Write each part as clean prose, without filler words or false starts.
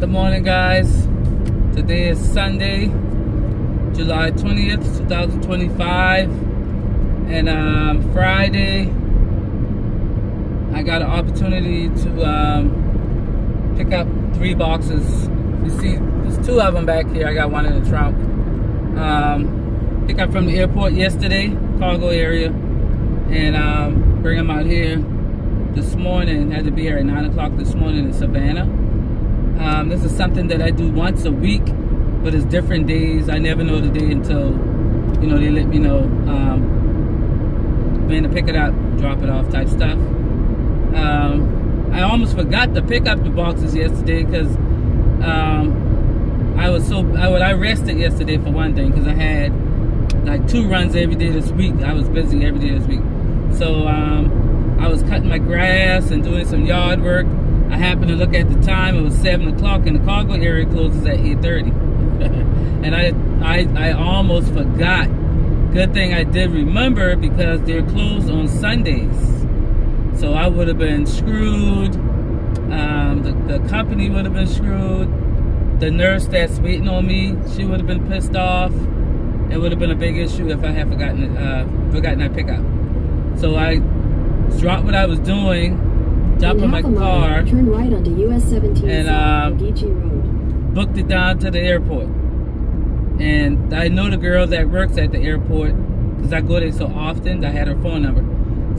Good morning, guys. Today is Sunday, July 20th, 2025. And Friday, I got an opportunity to pick up 3 boxes. You see, there's 2 of them back here. I got one in the trunk. Pick up from the airport yesterday, cargo area, and bring them out here this morning. Had to be here at 9 o'clock this morning in Savannah. This is something that I do once a week, but it's different days. I never know the day until, they let me know when to pick it up, drop it off type stuff. I almost forgot to pick up the boxes yesterday because I rested yesterday for one thing, because I had like 2 runs every day this week. I was busy every day this week. So I was cutting my grass and doing some yard work. I happened to look at the time. It was 7 o'clock and the cargo area closes at 8:30. And I almost forgot. Good thing I did remember, because they're closed on Sundays. So I would have been screwed. The company would have been screwed. The nurse that's waiting on me, she would have been pissed off. It would have been a big issue if I had forgotten that pickup. So I dropped what I was doing, jumped in my car, turn right onto US 17 and Beachy Road. Booked it down to the airport. And I know the girl that works at the airport, because I go there so often. I had her phone number.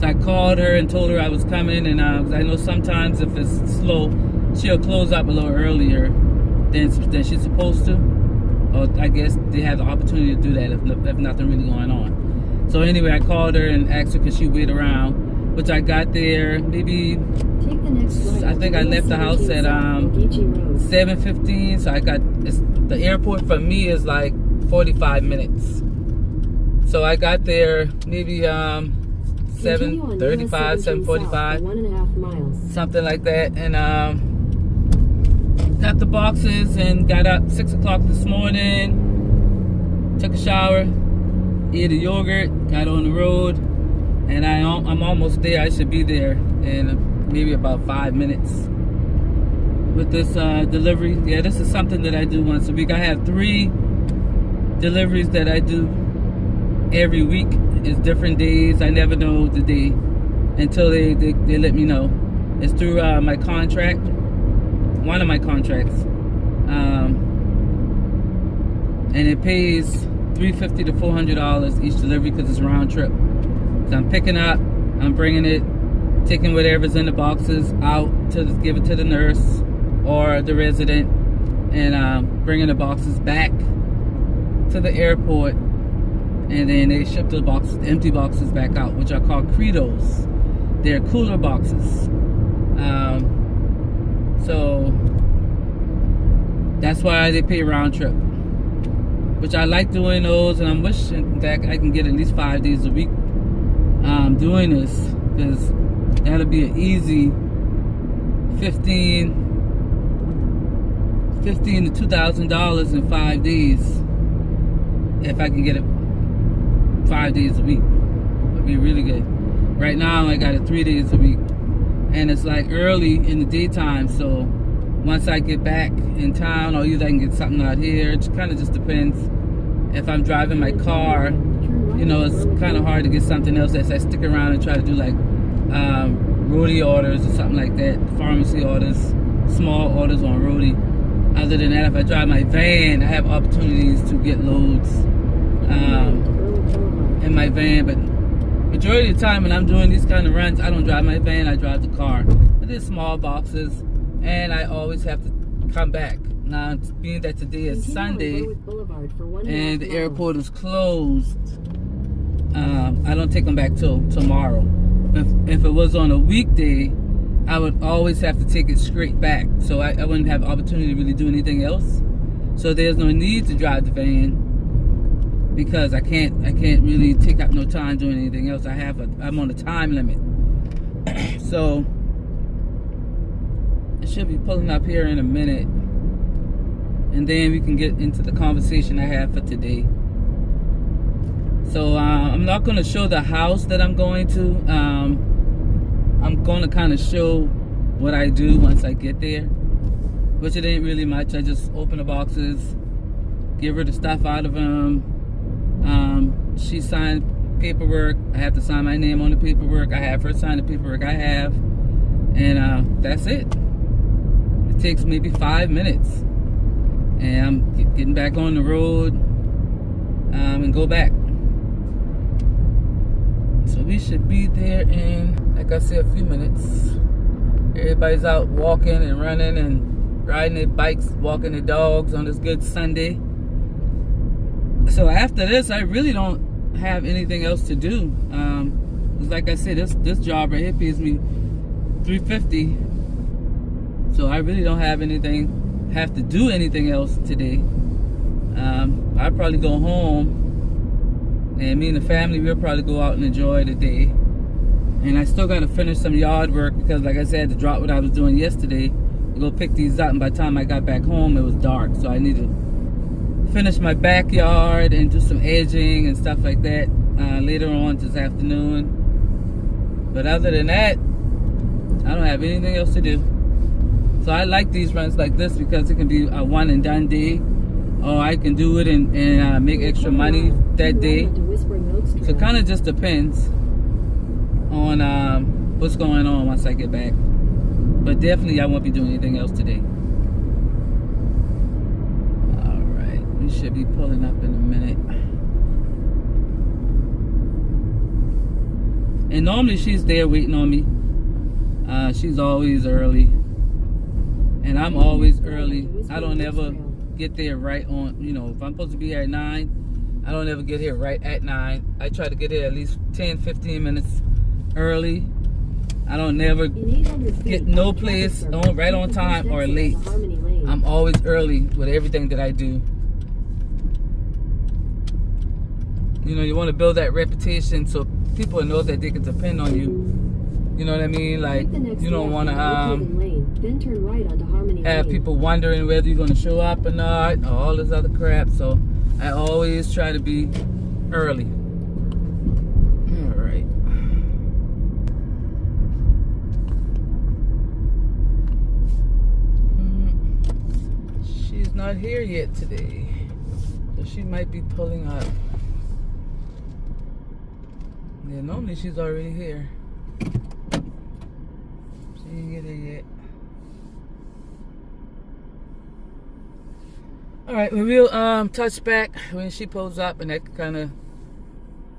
So I called her and told her I was coming, and 'cause I know sometimes if it's slow, she'll close up a little earlier than she's supposed to. Or I guess they have the opportunity to do that if nothing really going on. So anyway, I called her and asked her could she wait around, which I got there maybe, Take the next right I think I left the house at 7:15. So I got, the airport for me is like 45 minutes. So I got there maybe 7:35, 7:45, 1.5 miles. something like that. And got the boxes and got up 6 o'clock this morning, took a shower, ate a yogurt, got on the road, and I'm almost there. I should be there in maybe about 5 minutes with this delivery. Yeah, this is something that I do once a week. I have 3 deliveries that I do every week. It's different days. I never know the day until they let me know. It's through my contract, one of my contracts, and it pays $350 to $400 each delivery, because it's round trip. So I'm picking up, I'm bringing it, taking whatever's in the boxes out to give it to the nurse or the resident, and bringing the boxes back to the airport, and then they ship the boxes, the empty boxes, back out, which are called Credos. They're cooler boxes. So that's why they pay round trip, which I like doing those, and I'm wishing that I can get at least 5 days a week doing this, because that'll be an easy $15 to $2,000 in 5 days. If I can get it 5 days a week, it'll be really good. Right now I got it 3 days a week, and it's like early in the daytime. So once I get back in town, or either I can get something out here. It kind of just depends. If I'm driving my car, it's kind of hard to get something else as I stick around and try to do like roadie orders or something like that, pharmacy orders, small orders on roadie. Other than that, if I drive my van, I have opportunities to get loads in my van. But majority of the time when I'm doing these kind of runs, I don't drive my van, I drive the car. It is small boxes, and I always have to come back. Now, being that today is Sunday and the airport is closed, I don't take them back till tomorrow. If it was on a weekday, I would always have to take it straight back, so I wouldn't have opportunity to really do anything else. So there's no need to drive the van, because I can't really take up no time doing anything else. I'm on a time limit. So it should be pulling up here in a minute, and then we can get into the conversation I have for today. So I'm not going to show the house that I'm going to. I'm going to kind of show what I do once I get there. which it ain't really much. I just open the boxes, give her the stuff out of them. She signed paperwork. I have to sign my name on the paperwork. I have her sign the paperwork I have, and that's it. It takes maybe 5 minutes, and I'm getting back on the road and go back. So we should be there in, like I said, a few minutes. Everybody's out walking and running and riding their bikes, walking their dogs on this good Sunday. So after this, I really don't have anything else to do. 'Cause like I said, this job right here pays me $350. So I really don't have to do anything else today. I'll probably go home, and me and the family, we'll probably go out and enjoy the day. And I still got to finish some yard work because, like I said, to drop what I was doing yesterday to go pick these up. And by the time I got back home, it was dark. So I need to finish my backyard and do some edging and stuff like that later on this afternoon. But other than that, I don't have anything else to do. So I like these runs like this because it can be a one and done day, or I can do it and make extra money that day. So it kind of just depends on what's going on once I get back. But definitely I won't be doing anything else today. Alright, we should be pulling up in a minute. And normally she's there waiting on me. She's always early. And I'm always early. I don't ever get there right on, if I'm supposed to be here at 9, I don't ever get here right at 9. I try to get here at least 10, 15 minutes early. I don't never get no place right on time or late. I'm always early with everything that I do. You want to build that reputation so people know that they can depend on you. You know what I mean? Like, you don't want to have people wondering whether you're going to show up or not, or all this other crap. So I always try to be early. All right. She's not here yet today, so she might be pulling up. Yeah, normally she's already here. She didn't get here yet. Alright, we'll touch back when she pulls up, and I can kind of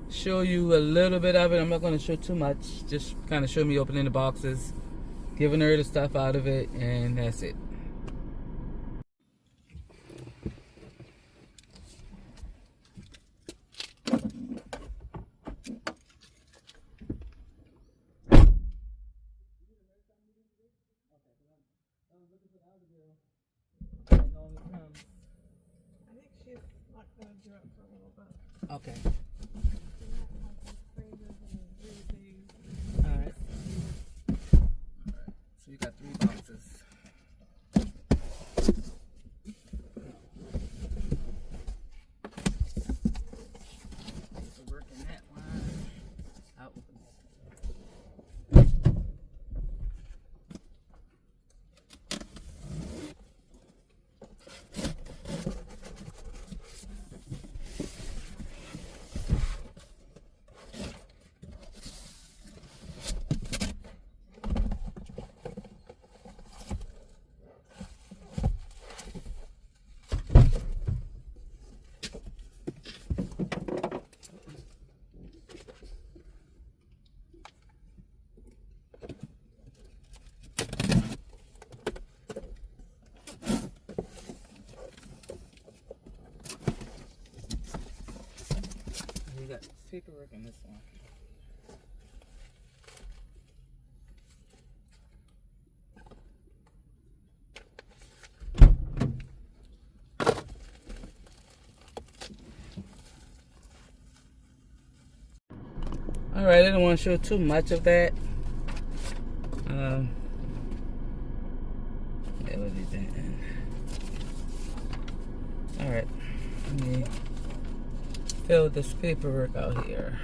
show you a little bit of it. I'm not going to show too much. Just kind of show me opening the boxes, giving her the stuff out of it, and that's it. Okay. Alright. So you got 3 boxes. So working that one out. We got paperwork in this one. Alright, I didn't want to show too much of that. Alright, let me fill this paperwork out here.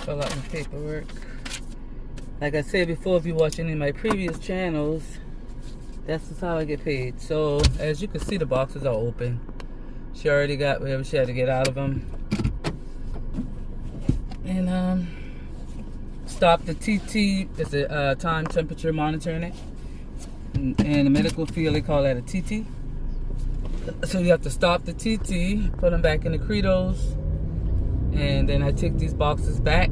fill out my paperwork. Like I said before, if you watch any of my previous channels, that's just how I get paid. So as you can see, the boxes are open. She already got whatever she had to get out of them. And stop the TT. It's a time temperature monitoring it. In the medical field, they call that a TT. So you have to stop the TT, put them back in the Credos, and then I take these boxes back,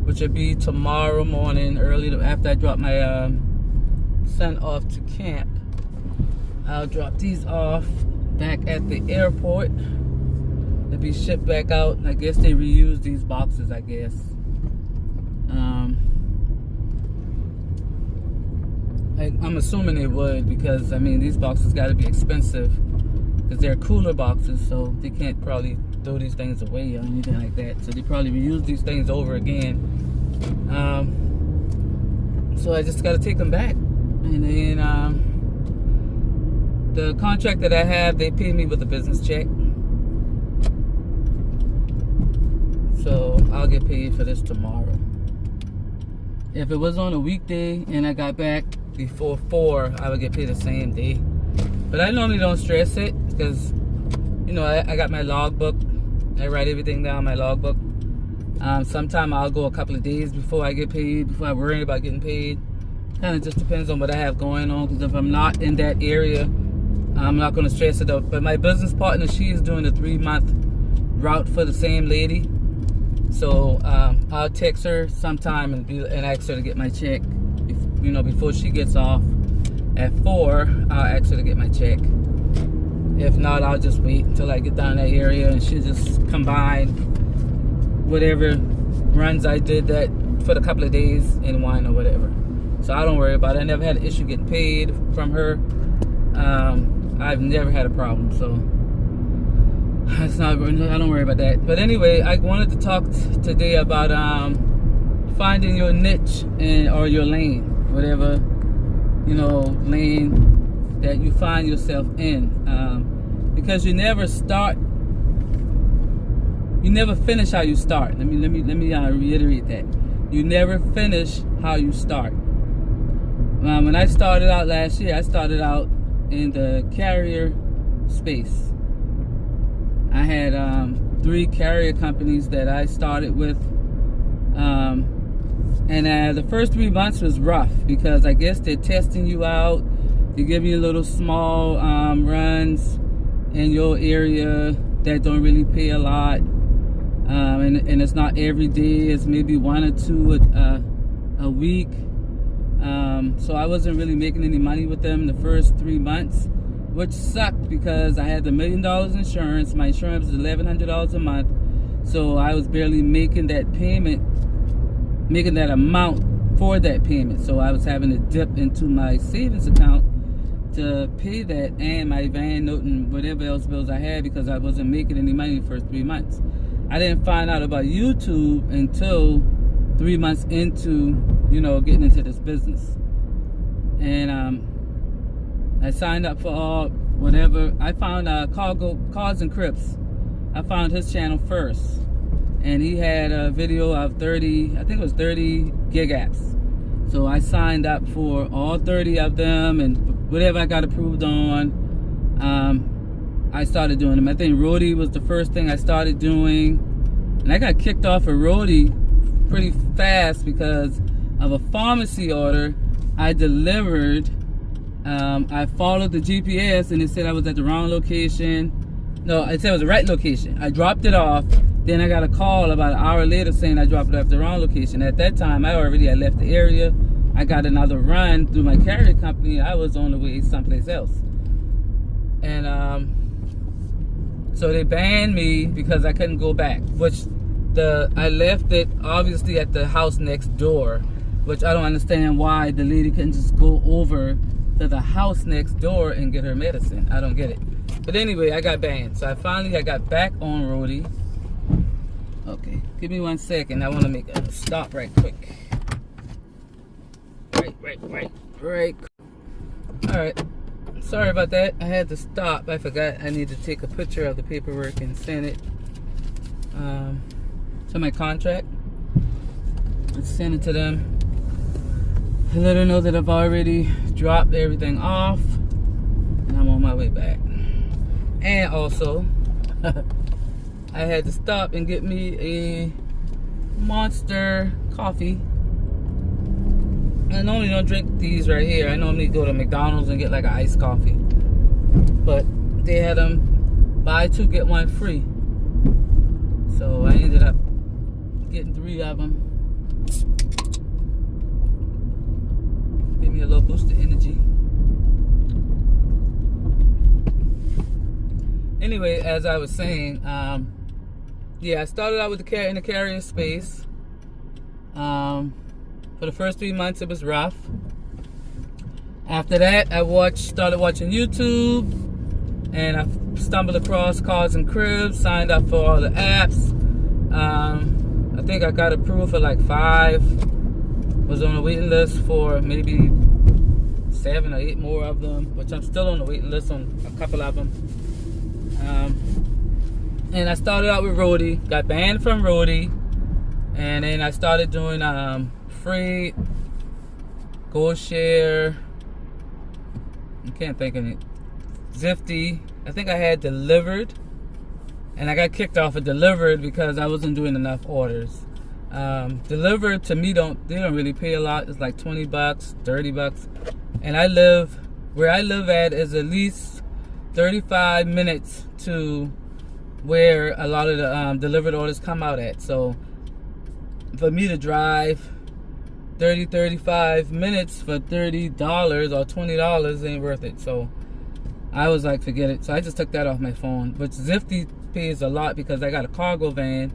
which will be tomorrow morning, early after I drop my son off to camp. I'll drop these off back at the airport. They'll be shipped back out. I guess they reuse these boxes, I guess. I'm assuming they would, because I mean these boxes got to be expensive because they're cooler boxes, so they can't probably throw these things away or anything like that. So they probably reuse these things over again. So I just got to take them back, and then the contract that I have, they pay me with a business check, so I'll get paid for this tomorrow. If it was on a weekday and I got back before 4, I would get paid the same day. But I normally don't stress it because, you know, I got my logbook. I write everything down in my logbook. Sometime I'll go a couple of days before I get paid, before I worry about getting paid. Kind of just depends on what I have going on, because if I'm not in that area, I'm not going to stress it out. But my business partner, she is doing a 3-month route for the same lady. So I'll text her sometime and ask her to get my check, you know, before she gets off at 4. I'll ask her to get my check. If not, I'll just wait until I get down that area, and she'll just combine whatever runs I did that for the couple of days in one or whatever. So I don't worry about it. I never had an issue getting paid from her. I've never had a problem, so that's not, I don't worry about that. But anyway, I wanted to talk today about finding your niche or your lane, whatever, you know, lane that you find yourself in, because you never finish how you start. Let me reiterate that. You never finish how you start. When I started out last year, I started out in the carrier space. I had 3 carrier companies that I started with, and the first 3 months was rough because I guess they're testing you out. They give you little small runs in your area that don't really pay a lot, and it's not every day. It's maybe 1 or 2 a week. So I wasn't really making any money with them the first 3 months, which sucked because I had the $1 million insurance. My insurance was $1,100 a month, so I was barely making that payment, making that amount for that payment. So I was having to dip into my savings account to pay that, and my van note and whatever else bills I had, because I wasn't making any money the first 3 months. I didn't find out about YouTube until 3 months into, you know, getting into this business. And I signed up for all whatever. I found Cars and Crips. I found his channel first, and he had a video of 30, I think it was 30 gig apps. So I signed up for all 30 of them, and whatever I got approved on, I started doing them. I think Roadie was the first thing I started doing, and I got kicked off of Roadie pretty fast because of a pharmacy order I delivered. I followed the GPS and it said I was at the wrong location. No, it said it was the right location. I dropped it off. Then I got a call about an hour later saying I dropped it off the wrong location. At that time, I already had left the area. I got another run through my carrier company. I was on the way someplace else. And so they banned me because I couldn't go back, which I left it obviously at the house next door, which I don't understand why the lady couldn't just go over to the house next door and get her medicine. I don't get it. But anyway, I got banned. So I got back on Roadie. Okay, give me 1 second. I want to make a stop right quick. Right. Alright. Sorry about that. I had to stop. I forgot I need to take a picture of the paperwork and send it. to my contract. Let's send it to them and let her know that I've already dropped everything off and I'm on my way back. And also, I had to stop and get me a Monster coffee. I normally don't drink these right here. I normally go to McDonald's and get like an iced coffee. But they had them buy two, get one free. So I ended up getting 3 of them. Give me a little boost of energy. Anyway, as I was saying, yeah, I started out with in the carrier space. For the first 3 months, it was rough. After that, I started watching YouTube, and I stumbled across Cars and Cribs, signed up for all the apps. I think I got approved for like 5. Was on a waiting list for maybe 7 or 8 more of them, which I'm still on the waiting list on a couple of them. And I started out with Roadie, got banned from Roadie, and then I started doing Freight, GoShare, I can't think of it, Zifty. I think I had Delivered, and I got kicked off of Delivered because I wasn't doing enough orders. Delivered to me they don't really pay a lot. It's like $20, $30, and where I live at is at least 35 minutes to where a lot of the delivered orders come out at. So for me to drive 35 minutes for $30 or $20 ain't worth it. So I was like, forget it. So I just took that off my phone. But Zifty pays a lot because I got a cargo van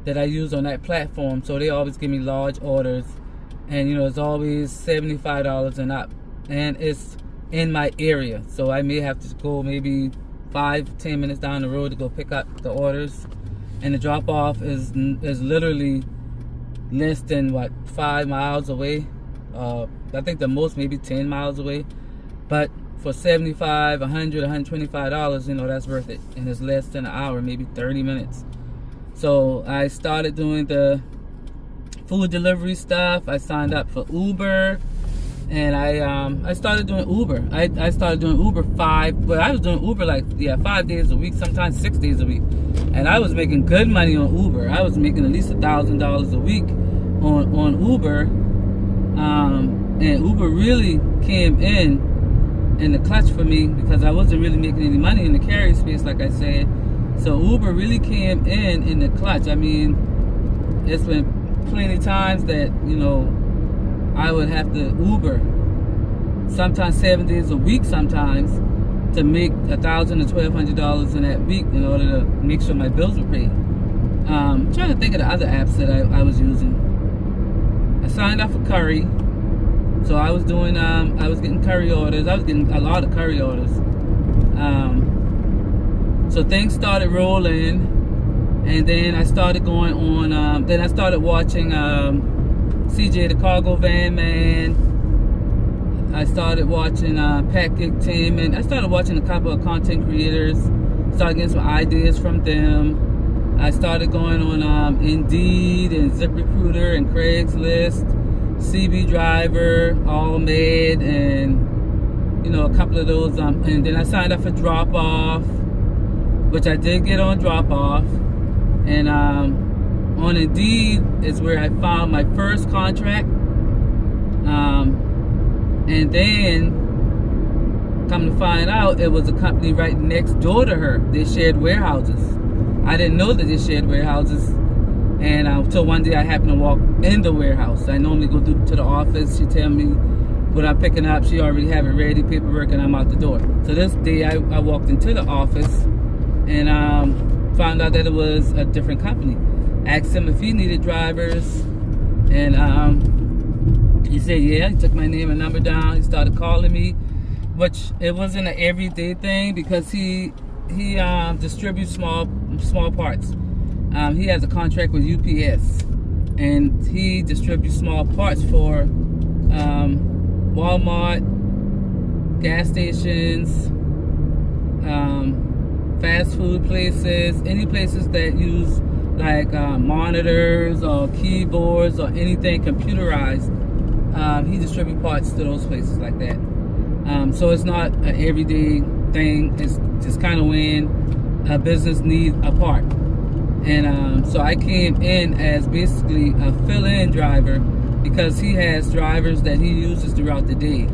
that I use on that platform. So they always give me large orders, and it's always $75 and up, and it's in my area. So I may have to go maybe 5-10 minutes down the road to go pick up the orders, and the drop off is literally less than 5 miles away. I think the most maybe 10 miles away, but for $75, $100, $125, that's worth it, and it's less than an hour, maybe 30 minutes. So I started doing the food delivery stuff. I signed up for Uber. And I started doing Uber. I started doing Uber I was doing Uber 5 days a week, sometimes 6 days a week. And I was making good money on Uber. I was making at least $1,000 a week on Uber. And Uber really came in the clutch for me because I wasn't really making any money in the carrier space, like I said. So Uber really came in the clutch. I mean, it's been plenty times that, I would have to Uber, sometimes 7 days a week, sometimes, to make $1,000 to $1,200 in that week in order to make sure my bills were paid. I'm trying to think of the other apps that I was using. I signed up for Curry, so I was doing, I was getting Curry orders. I was getting a lot of Curry orders. So things started rolling, and then I started going on. Then I started watching. CJ the Cargo Van Man. I started watching Pat Gigtainment. I started watching a couple of content creators. Started getting some ideas from them. I started going on Indeed and ZipRecruiter and Craigslist, CB Driver, AllMed, and a couple of those. And then I signed up for Drop Off, which I did get on Drop Off, and on Indeed is where I found my first contract. And then, come to find out, it was a company right next door to her. They shared warehouses. I didn't know that they shared warehouses. And until one day I happened to walk in the warehouse. I normally go to the office. She tell me what I'm picking up. She already have it ready, paperwork, and I'm out the door. So this day I walked into the office and found out that it was a different company. Asked him if he needed drivers, and he said yeah. He took my name and number down. He started calling me, which it wasn't an everyday thing because he distributes small parts. He has a contract with UPS, and he distributes small parts for Walmart, gas stations, fast food places, any places that use like monitors or keyboards or anything computerized. He distributes parts to those places like that. So it's not an everyday thing. It's just kind of when a business needs a part. And so I came in as basically a fill-in driver because he has drivers that he uses throughout the day.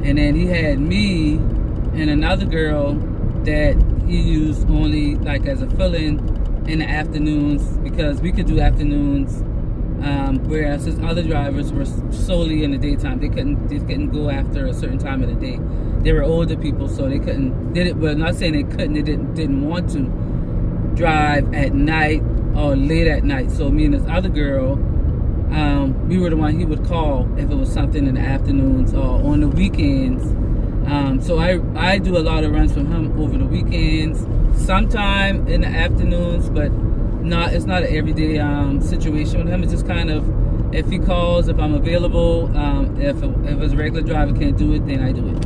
And then he had me and another girl that he used only like as a fill-in in the afternoons because we could do afternoons, whereas his other drivers were solely in the daytime. They couldn't go after a certain time of the day. They were older people, so they did it. Well, not saying they couldn't, they didn't want to drive at night or late at night. So me and this other girl, we were the one he would call if it was something in the afternoons or on the weekends. So I do a lot of runs from him over the weekends, sometime in the afternoons, but it's not an everyday situation with him. It's just kind of if he calls, if I'm available. If a regular driver can't do it, then I do it.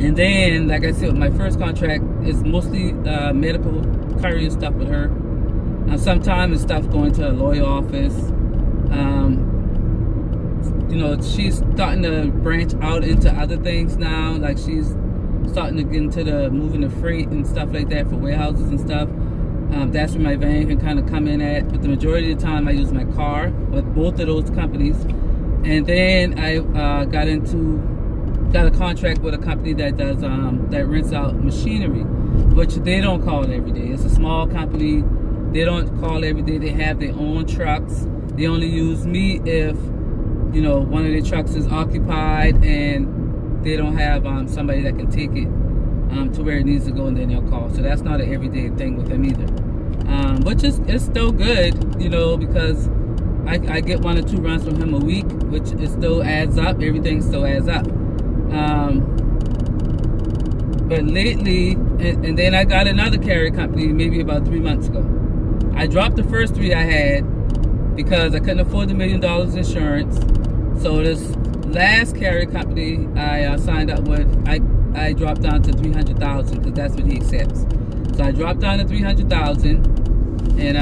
And then, like I said, with my first contract, it's mostly medical courier stuff with her. Sometimes it's stuff going to a lawyer office. She's starting to branch out into other things now. Like she's starting to get into moving the freight and stuff like that for warehouses and stuff. That's where my van can kind of come in at. But the majority of the time I use my car with both of those companies. And then I got a contract with a company that does that rents out machinery, which they don't call every day. It's a small company. They don't call every day. They have their own trucks. They only use me if one of their trucks is occupied and they don't have somebody that can take it to where it needs to go, and then they'll call. So that's not an everyday thing with them either. Which it's still good, because I get 1 or 2 runs from him a week, which it still adds up. Everything still adds up. But lately, and then I got another carrier company maybe about 3 months ago. I dropped the first 3 I had because I couldn't afford the $1 million insurance. So this last carrier company I signed up with, I dropped down to $300,000 because that's what he accepts. So I dropped down to $300,000, and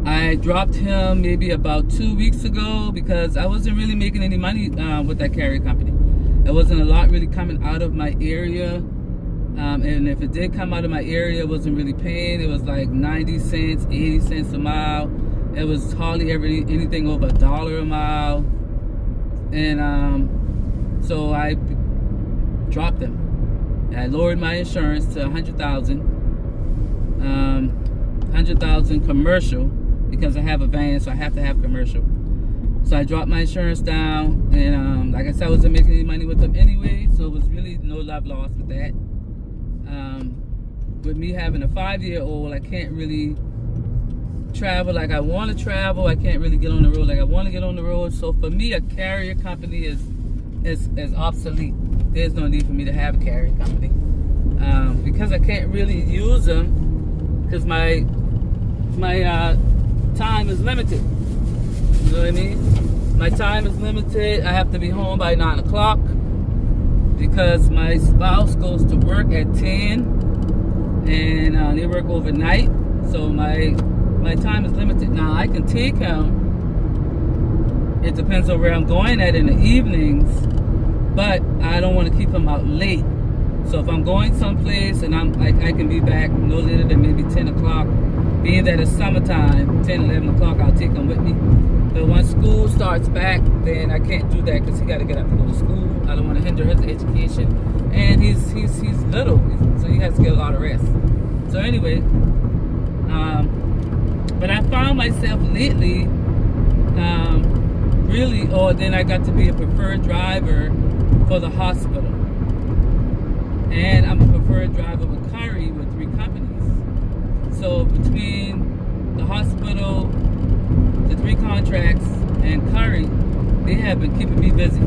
I dropped him maybe about 2 weeks ago because I wasn't really making any money with that carrier company. There wasn't a lot really coming out of my area. And if it did come out of my area, it wasn't really paying. It was like 90 cents, 80 cents a mile. It was hardly ever anything over $1 a mile. And so I dropped them. I lowered my insurance to $100,000. $100,000 commercial because I have a van, so I have to have commercial. So I dropped my insurance down, and like I said, I wasn't making any money with them anyway, so it was really no love lost with that. With me having a 5-year-old, I can't really travel like I want to travel. I can't really get on the road like I want to get on the road. So for me, a carrier company is obsolete. There's no need for me to have a carrier company because I can't really use them because my time is limited. You know what I mean? My time is limited. I have to be home by 9 o'clock because my spouse goes to work at 10 and they work overnight. So my time is limited. Now I can take him. It depends on where I'm going at in the evenings, but I don't want to keep him out late. So if I'm going someplace and I can be back no later than maybe 10 o'clock, being that it's summertime, 10, 11 o'clock, I'll take him with me. But once school starts back, then I can't do that because he got to get up to go to school. I don't want to hinder his education. And he's little, so he has to get a lot of rest. So anyway, but I found myself lately, then I got to be a preferred driver for the hospital. And I'm a preferred driver with Curry with 3 companies. So between the hospital, the 3 contracts, and Curry, they have been keeping me busy.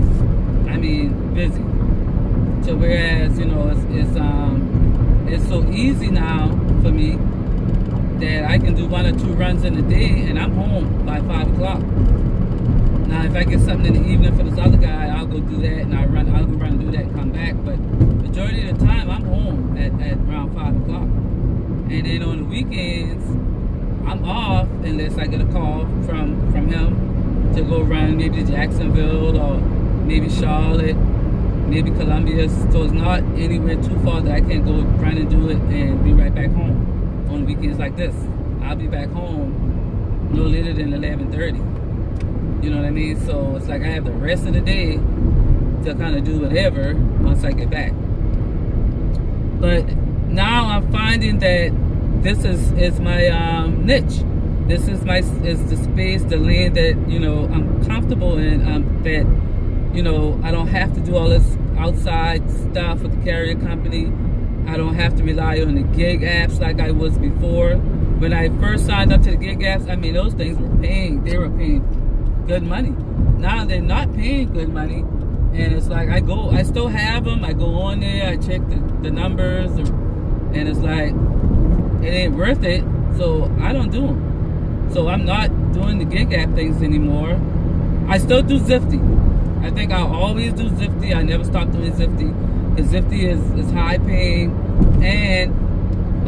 I mean, busy. So whereas, it's so easy now for me that I can do 1 or 2 runs in a day and I'm home by 5 o'clock. Now, if I get something in the evening for this other guy, I'll go do that and I'll go run and do that and come back. But majority of the time, I'm home at around 5 o'clock. And then on the weekends, I'm off unless I get a call from him to go run maybe to Jacksonville or maybe Charlotte, maybe Columbia. So it's not anywhere too far that I can't go run and do it and be right back home on weekends like this. I'll be back home no later than 11:30. You know what I mean? So it's like I have the rest of the day to kind of do whatever once I get back. But now I'm finding that this is my niche. This is the space, the lane that, you know, I'm comfortable in, that, you know, I don't have to do all this outside stuff with the carrier company. I don't have to rely on the gig apps like I was before. When I first signed up to the gig apps, I mean, those things were paying good money. Now they're not paying good money. And it's like I still have them. I go on there, I check the numbers, and it's like, it ain't worth it. So I don't do them. So I'm not doing the gig app things anymore. I still do Zifty. I think I'll always do Zifty. I never stop doing Zifty. Because Zifty is high paying, and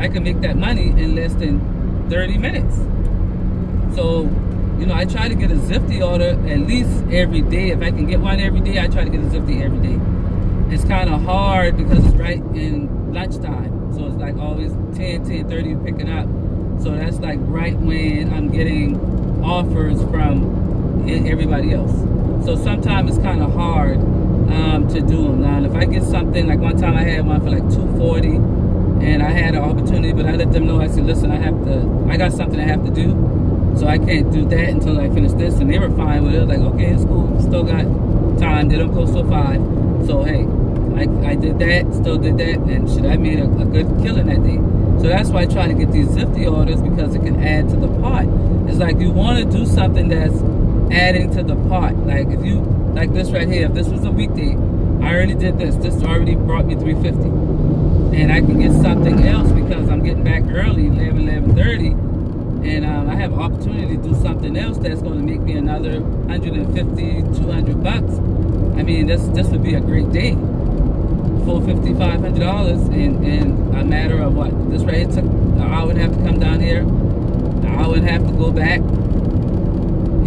I can make that money in less than 30 minutes. So, you know, I try to get a Zifty order at least every day. If I can get one every day, I try to get a Zifty every day. It's kind of hard because it's right in lunchtime. So it's like always 10:30 picking up. So that's like right when I'm getting offers from everybody else. So sometimes it's kind of hard to do them. Now, if I get something, like one time I had one for like $240, and I had an opportunity, but I let them know, I said, listen, I got something I have to do, so I can't do that until I finish this. And they were fine with it. Like, okay, it's cool. Still got time. They don't close till 5. So, hey, I did that, still did that, and shit, I made a good killing that day. So that's why I try to get these Zifty orders, because it can add to the pot. It's like you want to do something that's adding to the pot. Like if you, like this right here, if this was a weekday, I already did this. This already brought me $350. And I can get something else because I'm getting back early, 11:30. And I have an opportunity to do something else that's going to make me another $150, $200. I mean, this would be a great day. $450, $500 in a matter of what? This right here took an hour and a half to come down here, an hour and a half to go back.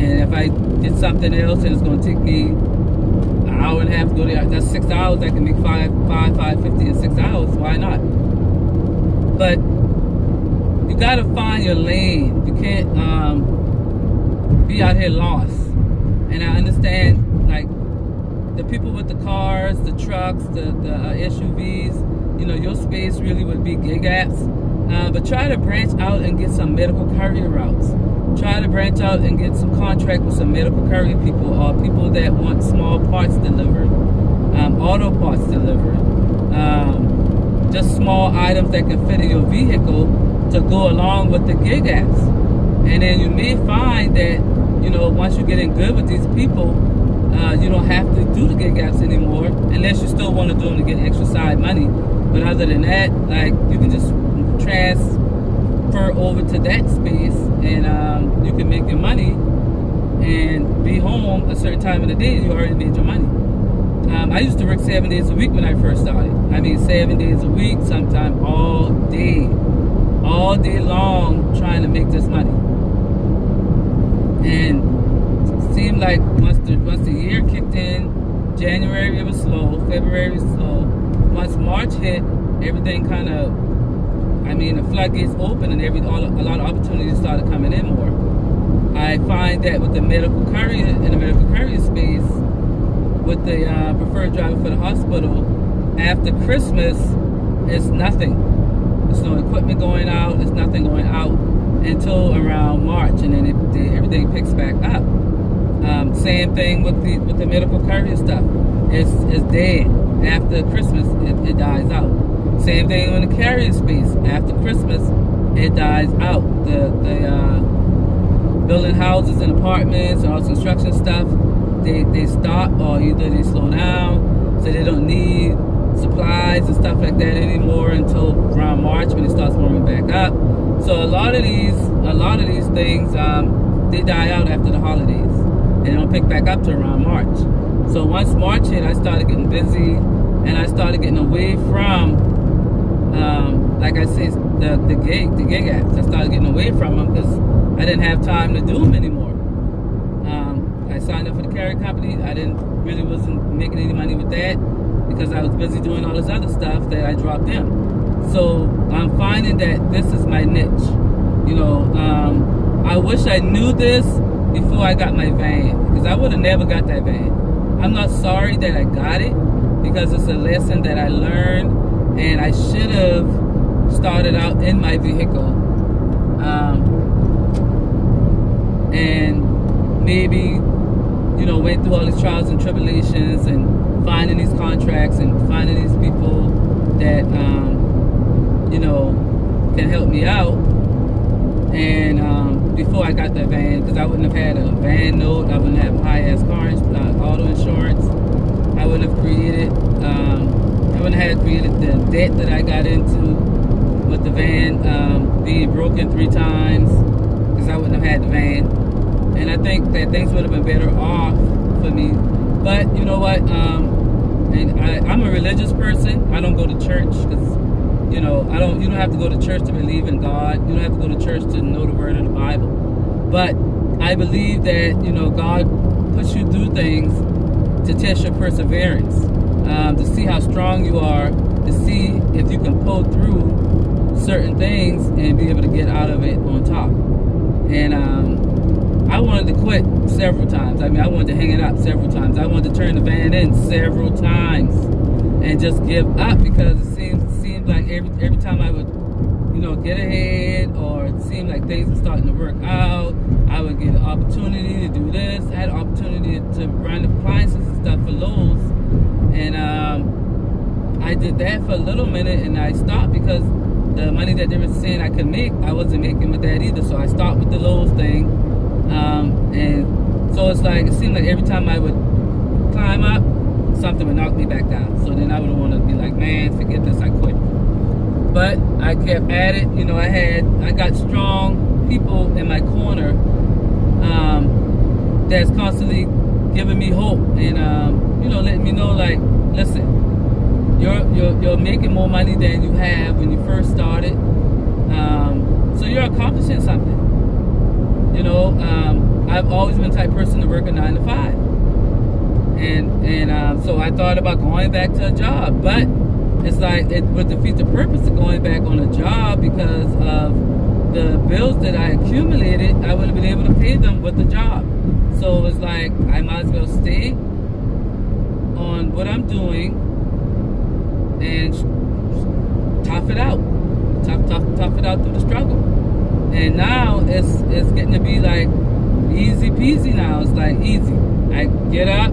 And if I did something else, and it's going to take me an hour and a half to go there, that's 6 hours. I can make $550 in 6 hours. Why not? But you got to find your lane. You can't be out here lost. And I understand, like, the people with the cars, the trucks, the SUVs, you know, your space really would be gig apps. But try to branch out and get some medical courier routes. Try to branch out and get some contract with some medical courier people, or people that want small parts delivered, auto parts delivered, just small items that can fit in your vehicle to go along with the gig apps. And then you may find that, you know, once you get in good with these people, you don't have to do the gig apps anymore, unless you still want to do them to get extra side money. But other than that, like, you can just transfer over to that space, and you can make your money and be home a certain time of the day. You already made your money. I used to work 7 days a week when I first started. I mean, 7 days a week, sometimes all day long, trying to make this money. And it seemed like once the year kicked in, January it was slow, February was slow. Once March hit, everything kind of, I mean, the floodgates opened, and a lot of opportunities started coming in more. I find that with the medical courier, in the medical courier space, with the preferred driver for the hospital, after Christmas, it's nothing. There's no equipment going out. There's nothing going out until around March, and then everything picks back up. Same thing with the medical courier stuff. It's dead. After Christmas, it dies out. Same thing in the carrier space. After Christmas, it dies out. The building houses and apartments and all this construction stuff, they stop, or either they slow down, so they don't need supplies and stuff like that anymore until around March, when it starts warming back up. So a lot of these things, they die out after the holidays. They don't pick back up to around March. So once March hit, I started getting busy, and I started getting away from like I said, the gig apps. I started getting away from them because I didn't have time to do them anymore. I signed up for the carrier company. I wasn't making any money with that because I was busy doing all this other stuff that I dropped in. So I'm finding that this is my niche. You know, I wish I knew this before I got my van, because I would have never got that van. I'm not sorry that I got it, because it's a lesson that I learned, and I should have started out in my vehicle. And maybe, you know, went through all these trials and tribulations and finding these contracts and finding these people that, you know, can help me out. And before I got that van, because I wouldn't have had a van note, I wouldn't have high-ass car auto insurance, I wouldn't have created, I wouldn't have created the debt that I got into with the van being broken 3 times, because I wouldn't have had the van. And I think that things would have been better off for me. But you know what? And I'm a religious person. I don't go to church because, you know, you don't have to go to church to believe in God. You don't have to go to church to know the word of the Bible. But I believe that, you know, God puts you through things to test your perseverance, to see how strong you are, to see if you can pull through certain things and be able to get out of it on top. And I wanted to quit several times. I mean, I wanted to hang it up several times. I wanted to turn the van in several times and just give up, because it seemed like every time I would, you know, get ahead, or it seemed like things were starting to work out, I would get an opportunity to do this. I had an opportunity to run appliances and stuff for Lowe's, and I did that for a little minute, and I stopped because the money that they were saying I could make, I wasn't making with that either. So I stopped with the Lowe's thing. And so it's like, it seemed like every time I would climb up, something would knock me back down. So then I would want to be like, man, forget this, I quit. But I kept at it. You know, I got strong people in my corner that's constantly giving me hope and, you know, letting me know, like, listen, you're making more money than you have when you first started. So you're accomplishing something. You know, I've always been the type of person to work a 9 to 5. And so I thought about going back to a job, but it's like it would defeat the purpose of going back on a job, because of the bills that I accumulated. I wouldn't have been able to pay them with the job. So it's like, I might as well stay on what I'm doing and tough it out. Tough it out through the struggle. And now it's getting to be like easy peasy now. It's like easy. I get up,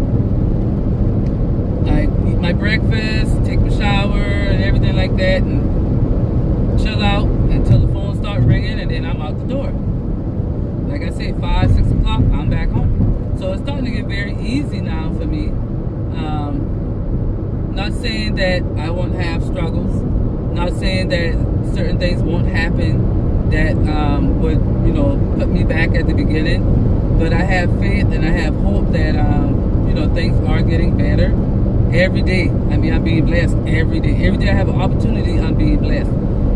I eat my breakfast, take my shower and everything like that, and chill out until the phone starts ringing, and then I'm out the door. Like I say, 5, 6 o'clock, I'm back home. So it's starting to get very easy now for me. Not saying that I won't have struggles. Not saying that certain things won't happen that would, you know, put me back at the beginning. But I have faith and I have hope that, you know, things are getting better every day. I mean, I'm being blessed every day. Every day I have an opportunity, I'm being blessed.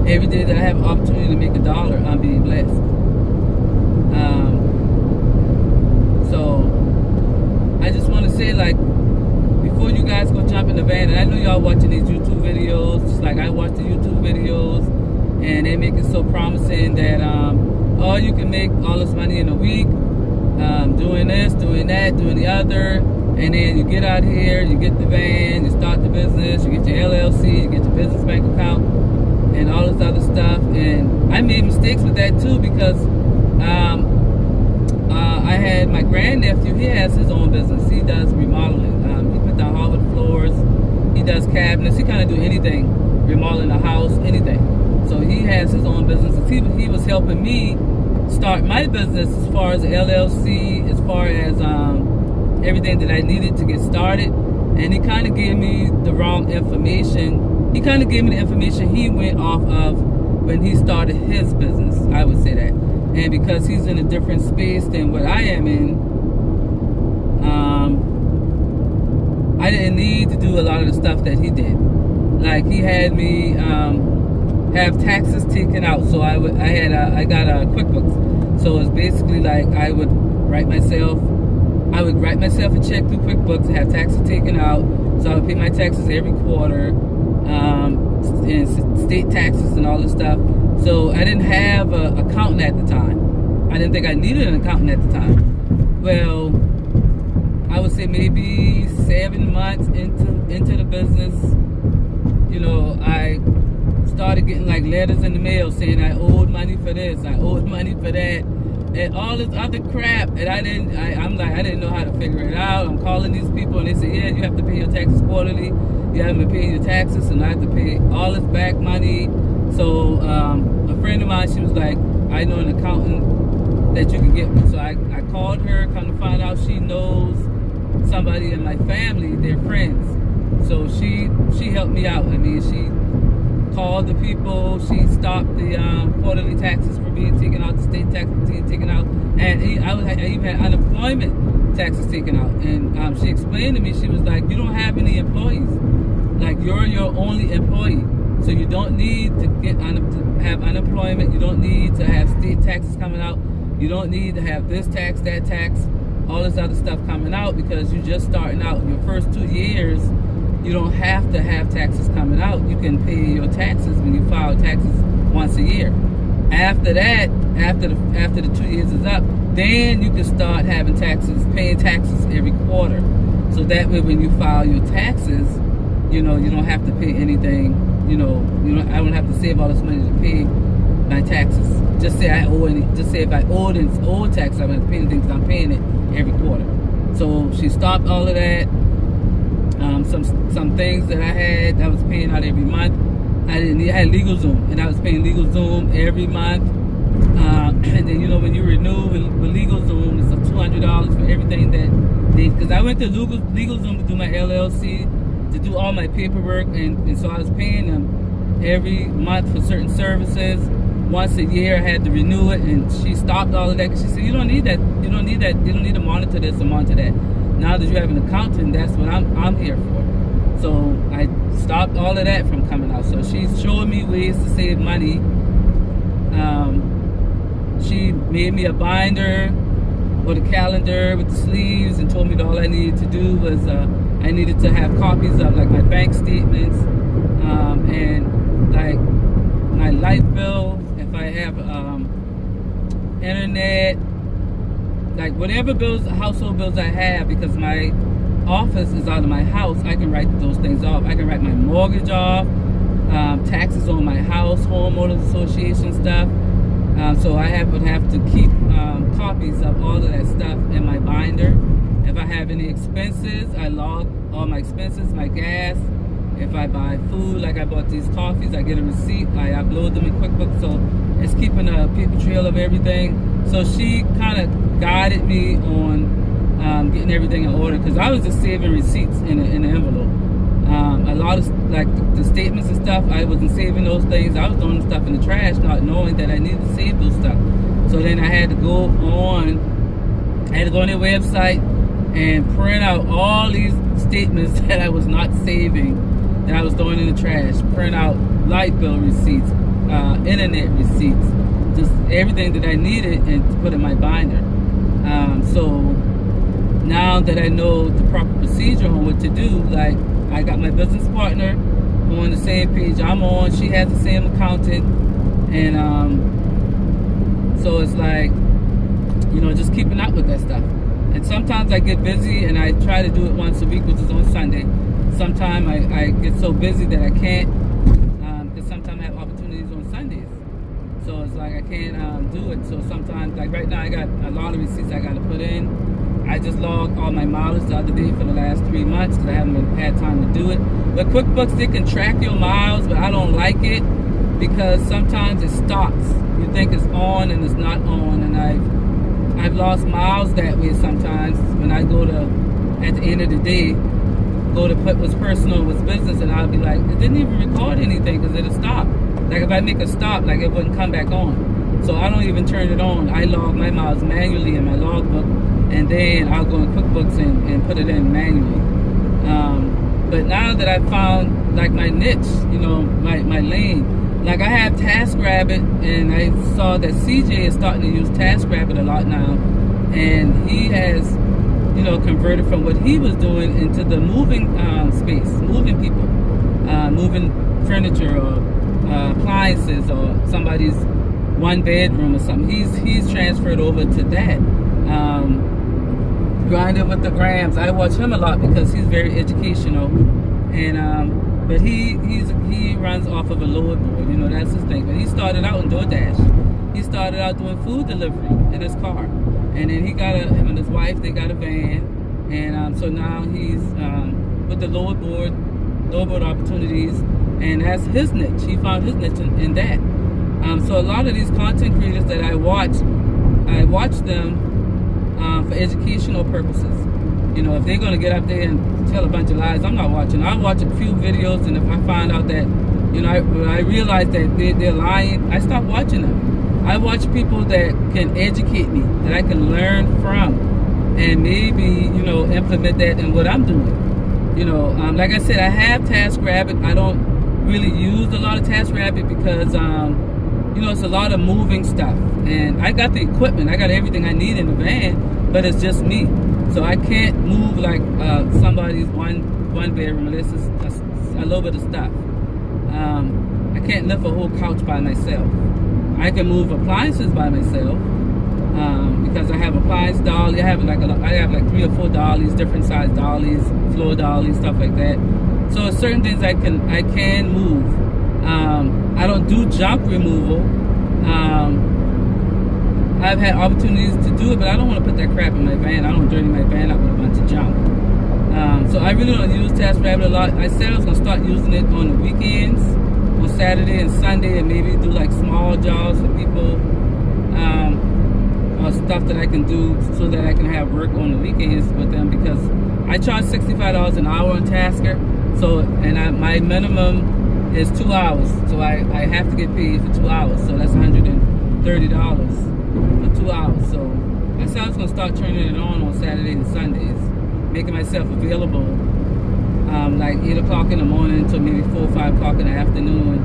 Every day that I have an opportunity to make $1, I'm being blessed. So I just want to say, like, before you guys go jump in the van, and I know y'all watching these YouTube videos, just like I watch the YouTube videos, and they make it so promising that oh, you can make all this money in a week, doing this, doing that, doing the other, and then you get out here, you get the van, you start the business, you get your LLC, you get your business bank account, and all this other stuff. And I made mistakes with that too, because I had my grandnephew, he has his own business. He does remodeling. He put down hardwood floors, he does cabinets, he kind of do anything, remodeling a house, anything. So he has his own business. He was helping me start my business as far as the LLC, as far as everything that I needed to get started. And he kind of gave me the wrong information. He kind of gave me the information he went off of when he started his business, I would say that. And because he's in a different space than what I am in, I didn't need to do a lot of the stuff that he did. Like, he had me have taxes taken out. So I got a QuickBooks. So it's basically like I would write myself a check through QuickBooks to have taxes taken out. So I would pay my taxes every quarter, and state taxes and all this stuff. So I didn't have an accountant at the time. I didn't think I needed an accountant at the time. Well, I would say maybe 7 months into the business, you know, I started getting like letters in the mail saying I owed money for this, I owed money for that, and all this other crap. And I didn't know how to figure it out. I'm calling these people and they say, yeah, you have to pay your taxes quarterly. You haven't been paying your taxes, and I have to pay all this back money. So a friend of mine, she was like, I know an accountant that you can get me. So I called her, come to find out she knows somebody in my family, they're friends. So she helped me out. I mean, she called the people, she stopped the quarterly taxes from being taken out, the state taxes being taken out, and I even had unemployment taxes taken out. And she explained to me, she was like, you don't have any employees. Like, you're your only employee. So you don't need to have unemployment. You don't need to have state taxes coming out. You don't need to have this tax, that tax, all this other stuff coming out, because you're just starting out. Your first 2 years, you don't have to have taxes coming out. You can pay your taxes when you file taxes once a year. After that, after the 2 years is up, then you can start having taxes, paying taxes every quarter. So that way, when you file your taxes, you know, you don't have to pay anything. You know, I don't have to save all this money to pay my taxes. Just say I owe any. Just say if I owe tax, I'm going to pay anything because I'm paying it every quarter. So she stopped all of that. Some things that I was paying out every month. I had LegalZoom, and I was paying LegalZoom every month. And then, you know, when you renew with LegalZoom, it's $200 for everything that because I went to LegalZoom to do my LLC, to do all my paperwork, and so I was paying them every month for certain services. Once a year I had to renew it, and she stopped all of that because she said, you don't need that, you don't need to monitor this or monitor that. Now that you have an accountant, that's what I'm here for. So I stopped all of that from coming out. So she's showing me ways to save money. She made me a binder with a calendar with the sleeves, and told me that all I needed to do was I needed to have copies of like my bank statements, and like my light bill, if I have internet, like whatever bills, household bills I have, because my office is out of my house, I can write those things off. I can write my mortgage off, taxes on my house, homeowners association stuff. So I would have to keep copies of all of that stuff in my binder. If I have any expenses, I log all my expenses, my gas. If I buy food, like I bought these coffees, I get a receipt, I upload them in QuickBooks. So it's keeping a paper trail of everything. So she kind of guided me on getting everything in order, because I was just saving receipts in an envelope. A lot of like the statements and stuff, I wasn't saving those things. I was throwing the stuff in the trash, not knowing that I needed to save those stuff. So then I had to go on their website and print out all these statements that I was not saving, that I was throwing in the trash. Print out light bill receipts, internet receipts, just everything that I needed, and put in my binder. So now that I know the proper procedure on what to do, like I got my business partner on the same page I'm on. She has the same accountant, and so it's like, you know, just keeping up with that stuff. And sometimes I get busy and I try to do it once a week, which is on Sunday. Sometimes I get so busy that I can't, because sometimes I have opportunities on Sundays. So it's like I can't do it. So sometimes, like right now, I got a lot of receipts I got to put in. I just logged all my mileage the other day for the last 3 months because I haven't had time to do it. But QuickBooks, they can track your miles, but I don't like it because sometimes it stops. You think it's on and it's not on, and I've lost miles that way sometimes when I go to, at the end of the day, go to put what's personal, what's business, and I'll be like, it didn't even record anything because it'll stop. Like if I make a stop, like it wouldn't come back on. So I don't even turn it on. I log my miles manually in my logbook, and then I'll go in QuickBooks and put it in manually. But now that I've found like my niche, you know, my lane, like I have TaskRabbit, and I saw that CJ is starting to use TaskRabbit a lot now, and he has, you know, converted from what he was doing into the moving space, moving people, moving furniture or appliances or somebody's one bedroom or something. He's transferred over to that. Grinding with the Grams. I watch him a lot because he's very educational, and but he runs off of a load board. You know, that's his thing. But he started out in DoorDash. He started out doing food delivery in his car, and then him and his wife, they got a van, and so now he's with the load board opportunities, and that's his niche. He found his niche in that. So a lot of these content creators that I watch them for educational purposes. You know, if they're going to get up there and tell a bunch of lies, I'm not watching. I'll watch a few videos, and if I find out that, you know, I realize that they're lying, I stop watching them. I watch people that can educate me, that I can learn from, and maybe, you know, implement that in what I'm doing. You know, like I said, I have TaskRabbit. I don't really use a lot of TaskRabbit because, you know, it's a lot of moving stuff. And I got the equipment. I got everything I need in the van, but it's just me. So I can't move like somebody's one bedroom unless it's a little bit of stuff. I can't lift a whole couch by myself. I can move appliances by myself because I have appliance dolly. I have like 3 or 4 dollies, different size dollies, floor dollies, stuff like that. So certain things I can move. I don't do junk removal. I've had opportunities to do it, but I don't want to put that crap in my van. I don't dirty my van up with a bunch of junk. So I really don't use TaskRabbit a lot. I said I was going to start using it on the weekends, on Saturday and Sunday, and maybe do like small jobs for people, or stuff that I can do so that I can have work on the weekends with them, because I charge $65 an hour on Tasker. So, and my minimum is 2 hours. So I have to get paid for 2 hours. So that's $130 for 2 hours. So I said I was going to start turning it on Saturdays and Sundays, making myself available like 8 o'clock in the morning until maybe 4 or 5 o'clock in the afternoon,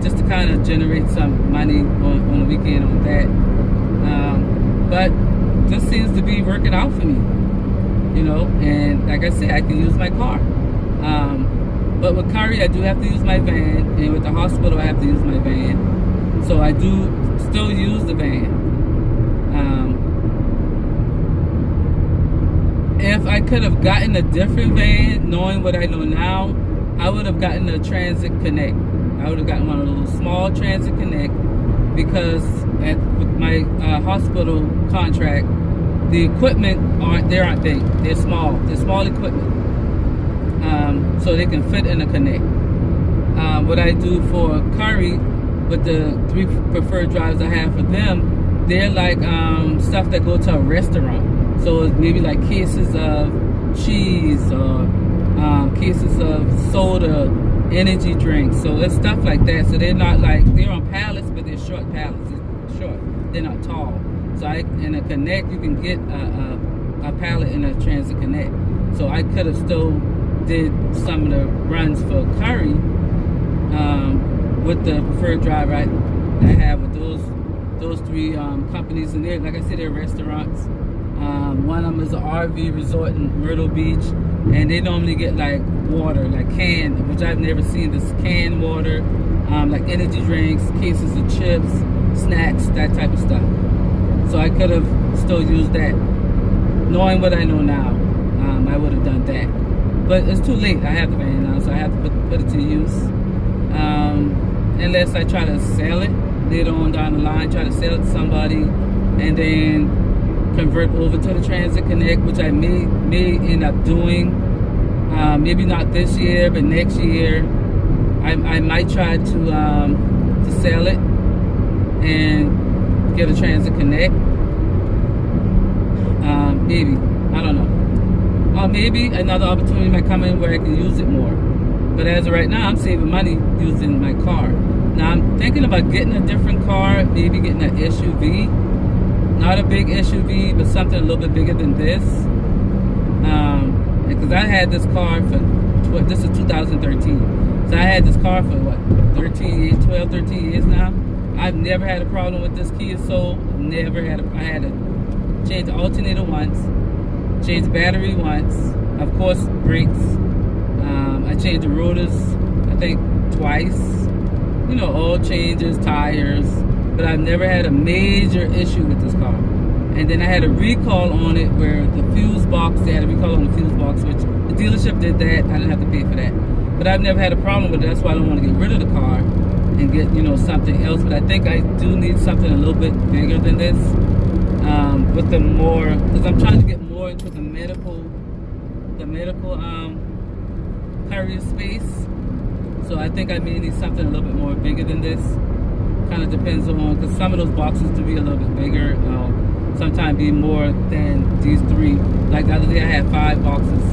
just to kind of generate some money on the weekend on that. But this seems to be working out for me, you know, and like I said, I can use my car. But with Curry, I do have to use my van, and with the hospital, I have to use my van. So I do still use the van. If I could have gotten a different van, knowing what I know now, I would have gotten a Transit Connect. I would have gotten one of those small Transit Connect, because with my hospital contract, the equipment aren't big. They're small. They're small equipment. So they can fit in a Connect. What I do for Curry with the 3 preferred drives I have for them, they're like stuff that go to a restaurant. So it's maybe like cases of cheese or cases of soda, energy drinks. So it's stuff like that. So they're not like, they're on pallets, but they're short pallets. They're short. They're not tall. So in a Connect, you can get a pallet in a Transit Connect. So I could have still did some of the runs for Curry with the preferred drive I have with those 3 companies in there. Like I said, they're restaurants. One of them is an RV resort in Myrtle Beach, and they normally get like water, like canned, which I've never seen, this canned water, like energy drinks, cases of chips, snacks, that type of stuff. So I could have still used that. Knowing what I know now, I would have done that. But it's too late. I have the van now, so I have to put it to use. Unless I try to sell it later on down the line, try to sell it to somebody, and then convert over to the Transit Connect, which I may end up doing. Maybe not this year, but next year. I might try to sell it and get a Transit Connect. Maybe. I don't know. Or maybe another opportunity might come in where I can use it more. But as of right now, I'm saving money using my car. Now I'm thinking about getting a different car, maybe getting an SUV. Not a big SUV, but something a little bit bigger than this. Because I had this car this is 2013. So I had this car for what, 13 years now. I've never had a problem with this Kia Soul. Never had I had to change the alternator once, change the battery once, of course brakes. I changed the rotors, I think twice. You know, oil changes, tires. But I've never had a major issue with this car. And then I had a recall on it where the fuse box, they had a recall on the fuse box, which the dealership did that. I didn't have to pay for that. But I've never had a problem with it. That's why I don't want to get rid of the car and get, you know, something else. But I think I do need something a little bit bigger than this. With the more, because I'm trying to get more into the medical carrier space. So I think I may need something a little bit more bigger than this. Kind of depends on, because some of those boxes do be a little bit bigger. Sometimes be more than these 3. Like the other day I had 5 boxes.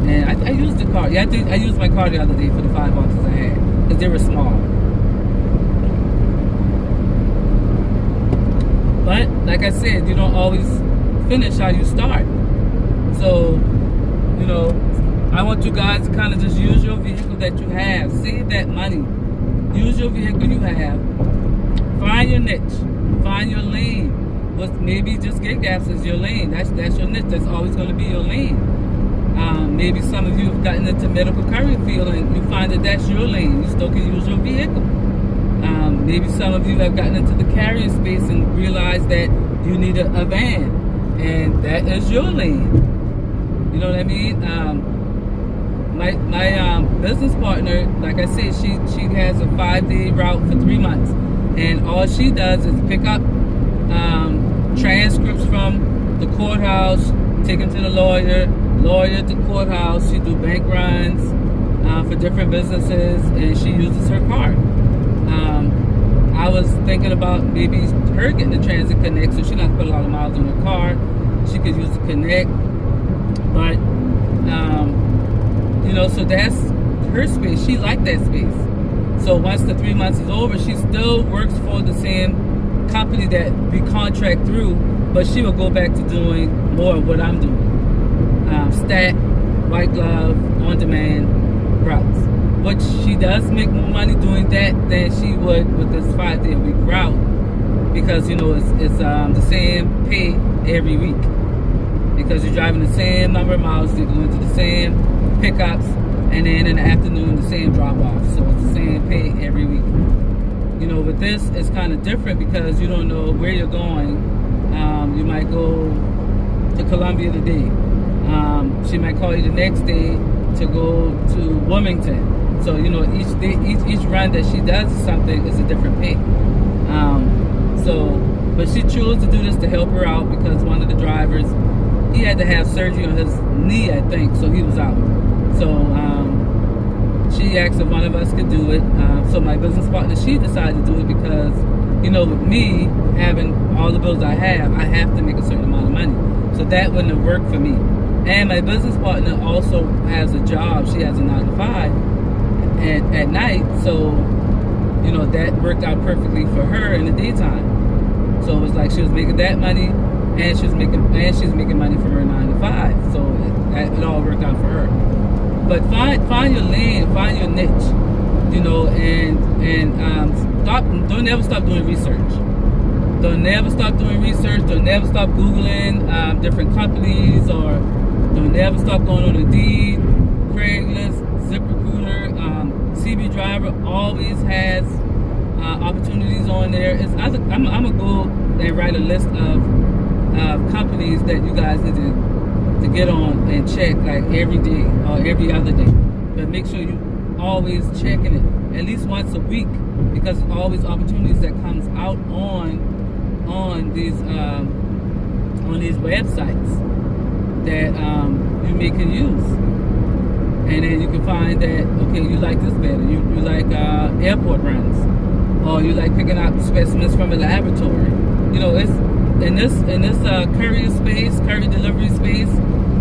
And I used the car. Yeah, I used my car the other day for the 5 boxes I had. Because they were small. But, like I said, you don't always finish how you start. So, you know, I want you guys to kind of just use your vehicle that you have. Save that money. Use your vehicle you have. Find your niche. Find your lane. Maybe just gig gaps is your lane. That's your niche. That's always going to be your lane. Maybe some of you have gotten into medical courier field and you find that that's your lane. You still can use your vehicle. Maybe some of you have gotten into the carrier space and realized that you need a van. And that is your lane. You know what I mean? My business partner, like I said, she has a 5-day route for 3 months. And all she does is pick up transcripts from the courthouse, take them to the lawyer to courthouse. She do bank runs for different businesses, and she uses her car. I was thinking about maybe her getting the Transit Connect, so she doesn't put a lot of miles on her car. She could use the Connect, but you know, so that's her space. She liked that space. So once the 3 months is over, she still works for the same company that we contract through, but she will go back to doing more of what I'm doing. Stat, white glove, on-demand routes. Which she does make more money doing that than she would with this 5-day-a-week route, because, you know, it's the same pay every week. Because you're driving the same number of miles, you're going to the same pickups, and then in the afternoon the same drop-off. So it's the same pay every week. You know, with this it's kind of different because you don't know where you're going. You might go to Columbia today. She might call you the next day to go to Wilmington. So, you know, each day, each run that she does something is a different pay. But she chose to do this to help her out because one of the drivers, he had to have surgery on his knee, I think, so he was out. So she asked if one of us could do it. So my business partner, she decided to do it because, you know, with me having all the bills I have to make a certain amount of money. So that wouldn't have worked for me. And my business partner also has a job. She has a 9-to-5 at night. So, you know, that worked out perfectly for her in the daytime. So it was like she was making that money, and she's making money from her 9-to-5. So it all worked out for her. But find your lane, find your niche, you know, and don't ever stop doing research. Don't never stop doing research. Don't never stop Googling different companies, or don't never stop going on Indeed, Craigslist, ZipRecruiter. CB Driver always has opportunities on there. I'm gonna go and write a list of companies that you guys need to get on and check, like every day or every other day. But make sure you always checking it at least once a week, because there's always opportunities that comes out on these websites that you can use. And then you can find that, okay, you like this better. You like airport runs, or you like picking out specimens from a laboratory. You know, it's in this courier space, courier delivery space.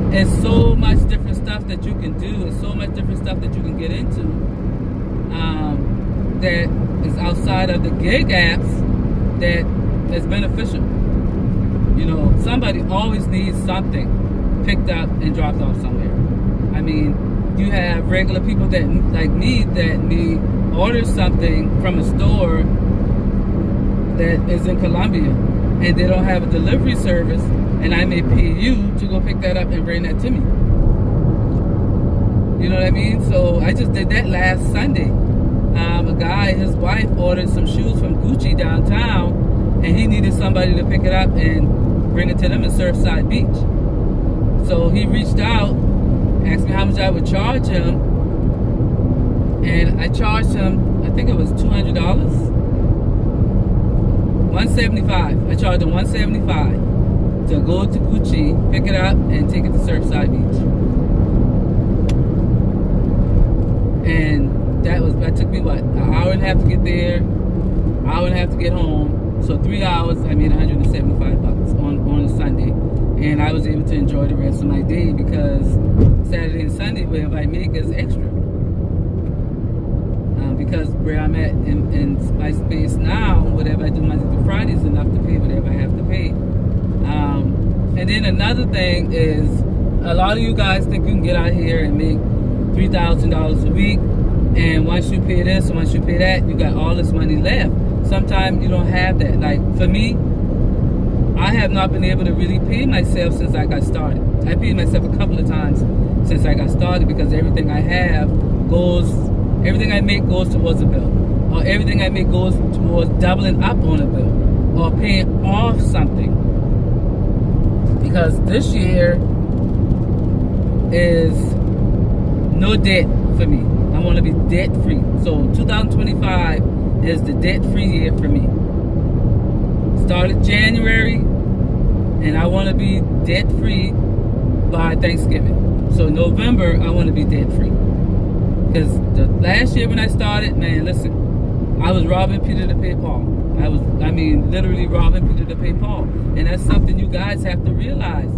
There's so much different stuff that you can do. There's so much different stuff that you can get into that is outside of the gig apps that is beneficial. You know, somebody always needs something picked up and dropped off somewhere. I mean, you have regular people that like me that may order something from a store that is in Colombia and they don't have a delivery service, and I may pay you to go pick that up and bring that to me. You know what I mean? So I just did that last Sunday. A guy, his wife ordered some shoes from Gucci downtown, and he needed somebody to pick it up and bring it to them in Surfside Beach. So he reached out, asked me how much I would charge him, and I charged him, I think it was $200, $175. I charged him $175 to go to Gucci, pick it up, and take it to Surfside Beach. And that took me what, an hour and a half to get there, hour and a half to get home. So 3 hours, I made $175 on a Sunday, and I was able to enjoy the rest of my day because Saturday and Sunday, whatever I make is extra. Because where I'm at in my space now, whatever I do Monday through Friday is enough to pay whatever I have to pay. And then another thing is, a lot of you guys think you can get out here and make $3,000 a week, and once you pay this and once you pay that, you got all this money left. Sometimes you don't have that. Like for me, I have not been able to really pay myself since I got started. I paid myself a couple of times since I got started because everything I make goes towards a bill, or everything I make goes towards doubling up on a bill or paying off something. Because this year is no debt for me. I want to be debt free. So 2025 is the debt free year for me. Started January, and I want to be debt free by Thanksgiving. So November, I want to be debt free. Because the last year when I started, man, listen, I was robbing Peter to pay Paul. Literally robbing Peter to pay Paul. And that's something you guys have to realize.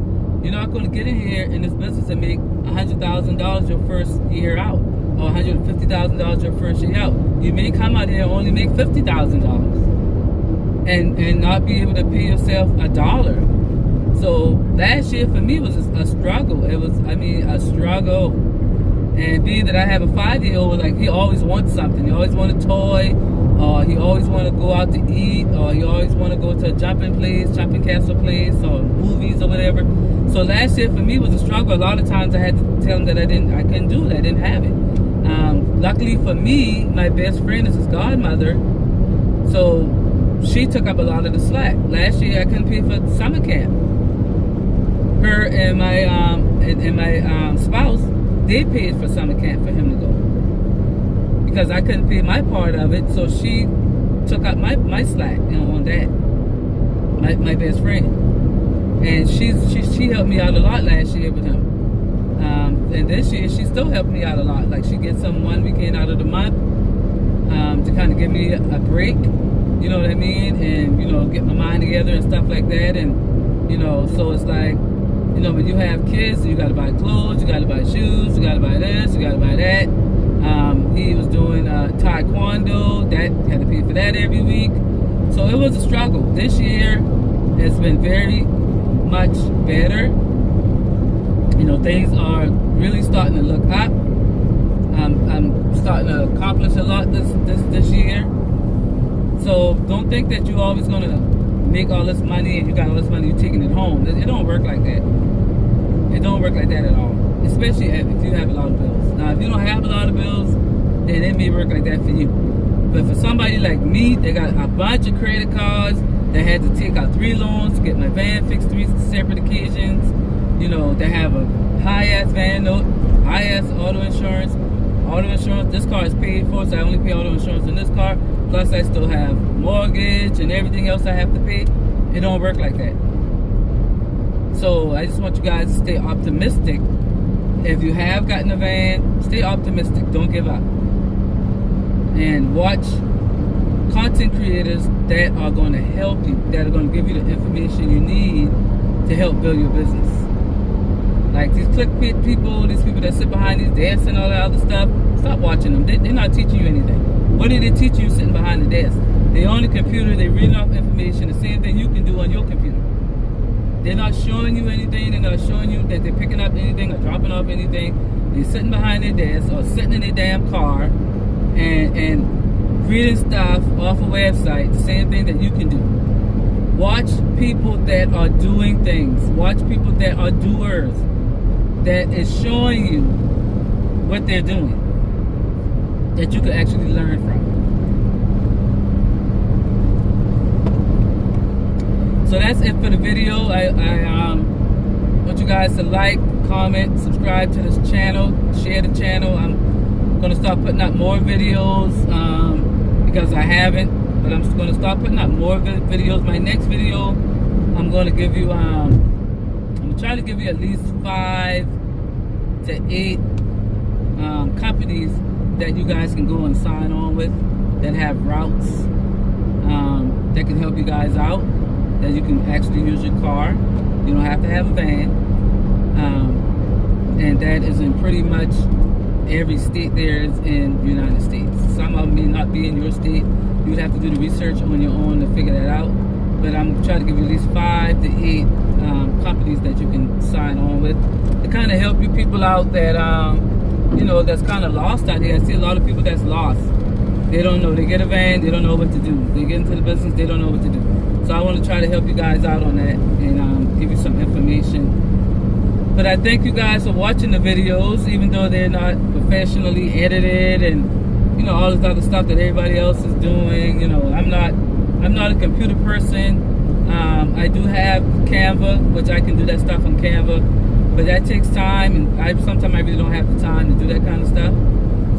You're not going to get in here in this business and make $100,000 your first year out, or $150,000 your first year out. You may come out here and only make $50,000 and not be able to pay yourself $1. So last year for me was a struggle. It was, a struggle. And being that I have a 5-year-old, like he always wants something. He always wants a toy, or he always want to go out to eat, or he always want to go to a jumping castle place, or movies or whatever. So last year for me was a struggle. A lot of times I had to tell him that I couldn't do it. I didn't have it. Luckily for me, my best friend is his godmother, so she took up a lot of the slack. Last year I couldn't pay for summer camp. Her and my spouse, they paid for summer camp for him to go because I couldn't pay my part of it. So she took up my slack, on that. My best friend, and she helped me out a lot last year with him. And this year she still helped me out a lot. Like she gets some one weekend out of the month to kind of give me a break. You know what I mean? And get my mind together and stuff like that. And so it's like, when you have kids, you got to buy clothes, you got to buy shoes, you got to buy this, you got to buy that. He was doing taekwondo, that had to pay for that every week. So it was a struggle. This year has been very much better. Things are really starting to look up. I'm starting to accomplish a lot this year. So don't think that you're always going to make all this money and you got all this money, you're taking it home. It don't work like that. It don't work like that at all. Especially if you have a lot of bills. Now, if you don't have a lot of bills, then it may work like that for you. But for somebody like me, they got a bunch of credit cards, they had to take out 3 loans to get my van fixed 3 separate occasions. They have a high-ass van note, high-ass auto insurance. Auto insurance, this car is paid for, so I only pay auto insurance on this car. Plus, I still have mortgage and everything else I have to pay. It don't work like that. So I just want you guys to stay optimistic. If you have gotten a van, stay optimistic. Don't give up. And watch content creators that are going to help you, that are going to give you the information you need to help build your business. Like these clickbait people, these people that sit behind these desks and all that other stuff, stop watching them. They're not teaching you anything. What did they teach you sitting behind the desk? They on the computer, they reading off information, the same thing you can do on your computer. They're not showing you anything. They're not showing you that they're picking up anything or dropping off anything. They're sitting behind their desk or sitting in their damn car and reading stuff off a website. The same thing that you can do. Watch people that are doing things. Watch people that are doers. That is showing you what they're doing. That you can actually learn from. So that's it for the video. I want you guys to like, comment, subscribe to this channel, share the channel. I'm going to start putting out more videos because I haven't, but I'm going to start putting out more videos. My next video, I'm going to give you, I'm going to try to give you at least 5 to 8 companies that you guys can go and sign on with that have routes that can help you guys out. That you can actually use your car. You don't have to have a van. And that is in pretty much every state there is in the United States. Some of them may not be in your state. You'd have to do the research on your own to figure that out. But I'm trying to give you at least 5 to 8 companies that you can sign on with to kind of help you people out that, you know, that's kind of lost out here. I see a lot of people that's lost. They don't know. They get a van, they don't know what to do. They get into the business, they don't know what to do. So I want to try to help you guys out on that and give you some information. But I thank you guys for watching the videos, even though they're not professionally edited and, you know, all this other stuff that everybody else is doing. You know, I'm not a computer person. I do have Canva, which I can do that stuff on Canva, but that takes time, and sometimes I really don't have the time to do that kind of stuff.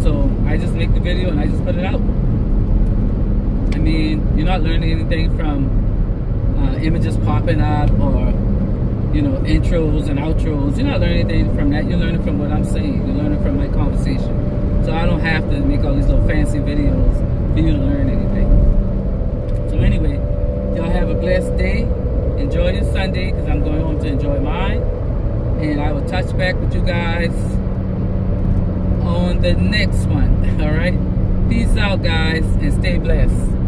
So I just make the video and I just put it out. I mean, you're not learning anything from images popping up or, you know, intros and outros. You're not learning anything from that. You're learning from what I'm saying. You're learning from my conversation. So I don't have to make all these little fancy videos for you to learn anything. So anyway, y'all have a blessed day. Enjoy your Sunday, because I'm going home to enjoy mine. And I will touch back with you guys on the next one. All right? Peace out, guys, and stay blessed.